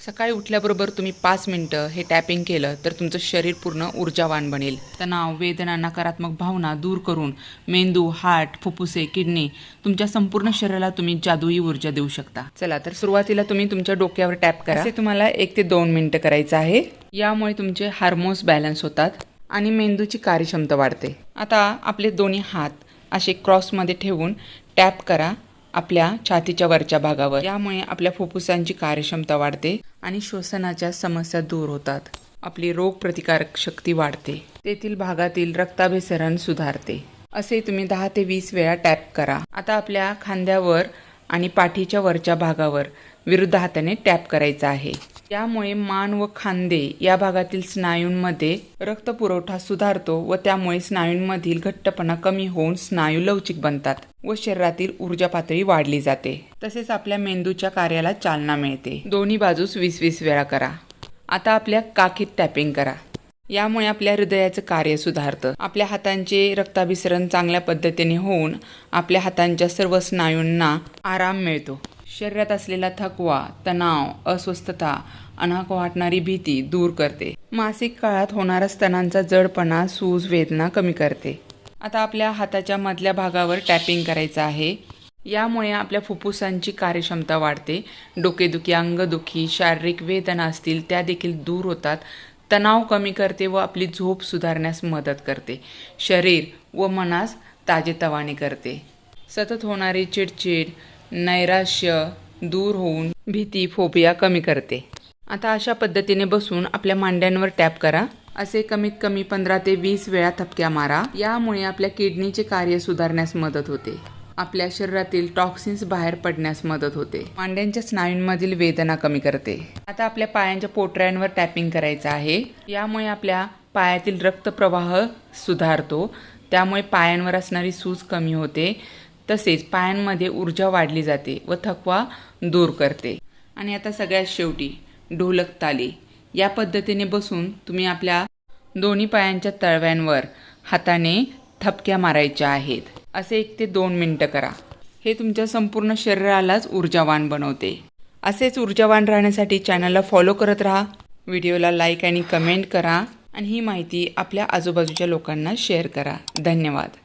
सकाळी उठल्याबरोबर तुम्ही 5 मिनिटं हे टॅपिंग केलं तर तुमचं शरीर पूर्ण ऊर्जावान बनेल। तणाव, वेदना, नकारात्मक भावना दूर करून मेंदू, हार्ट, फुफ्फुसे, किडनी तुमच्या संपूर्ण शरीराला तुम्ही जादुई ऊर्जा देऊ शकता। चला तर सुरुवातीला तुम्ही तुमच्या डोक्यावर टॅप करा। असे तुम्हाला 1 ते 2 मिनिटं करायचं आहे। यामुळे तुमचे हार्मोन्स बॅलन्स होतात आणि मेंदूची कार्यक्षमता वाढते। आता आपले दोन्ही हात असे क्रॉसमध्ये ठेवून टॅप करा आपल्या छातीच्या वरच्या भागावर। यामुळे आपल्या फुफ्फुसांची कार्यक्षमता वाढते आणि श्वसनाच्या समस्या दूर होतात। आपली रोगप्रतिकारक शक्ती वाढते, तेथील भागातील रक्ताभिसरण सुधारते। असे तुम्ही 10 ते 20 वेळा टॅप करा। आता आपल्या खांद्यावर आणि पाठीच्या वरच्या भागावर विरुद्ध हाताने टॅप करायचा आहे। यामुळे मान व खांदे या भागातील स्नायूंमध्ये रक्तपुरवठा सुधारतो व त्यामुळे स्नायूंमधील घट्टपणा कमी होऊन स्नायू लवचिक बनतात व शरीरातील ऊर्जा पातळी वाढली जाते। तसेच आपल्या मेंदूच्या कार्याला चालना मिळते। दोन्ही बाजूस 20-20 वेळा करा। आता आपल्या काखीत टॅपिंग करा। यामुळे आपल्या हृदयाचं कार्य सुधारतं। आपल्या हातांचे रक्ताभिसरण चांगल्या पद्धतीने होऊन आपल्या हातांच्या सर्व स्नायूंना आराम मिळतो। शरीरात असलेला थकवा, तणाव, अस्वस्थता, अनाक वाटणारी भीती दूर करते। मासिक काळात होणारा स्तनांचा जडपणा, सूज, वेदना कमी करते। आता आपल्या हाताच्या मधल्या भागावर टॅपिंग करायचं आहे। यामुळे आपल्या फुफ्फुसांची कार्यक्षमता वाढते। डोकेदुखी, अंगदुखी, शारीरिक वेदना असतील त्या देखील दूर होतात। तणाव कमी करते व आपली झोप सुधारण्यास मदत करते। शरीर व मनास ताजेतवाने करते। सतत होणारी चिडचिड, नैराश्य दूर होऊन भीती, फोबिया कमी करते। आता अशा पद्धतीने बसून आपल्या मांड्यांवर टॅप करा। असे कमीत कमी 15 ते 20 वेळा थपक्या मारा। यामुळे आपल्या किडनीचे कार्य सुधारण्यास मदत होते। आपल्या शरीरातील टॉक्सिन्स बाहेर पडण्यास मदत होते। मांड्यांच्या स्नायूंमधील वेदना कमी करते। आता आपल्या पायांच्या पोटऱ्यांवर टॅपिंग करायचं आहे। यामुळे आपल्या पायातील रक्तप्रवाह सुधारतो, त्यामुळे पायांवर असणारी सूज कमी होते। तसेच पायांमध्ये ऊर्जा वाढली जाते व थकवा दूर करते। आणि आता सगळ्यात शेवटी ढोलक ताली या पद्धतीने बसून तुम्ही आपल्या दोन्ही पायांच्या तळव्यांवर हाताने थपक्या मारायच्या आहेत। असे 1 ते 2 मिनिटं करा। हे तुमच्या संपूर्ण शरीरालाच ऊर्जावान बनवते। असेच ऊर्जावान राहण्यासाठी चॅनलला फॉलो करत राहा, व्हिडिओला लाईक आणि कमेंट करा आणि ही माहिती आपल्या आजूबाजूच्या लोकांना शेअर करा। धन्यवाद।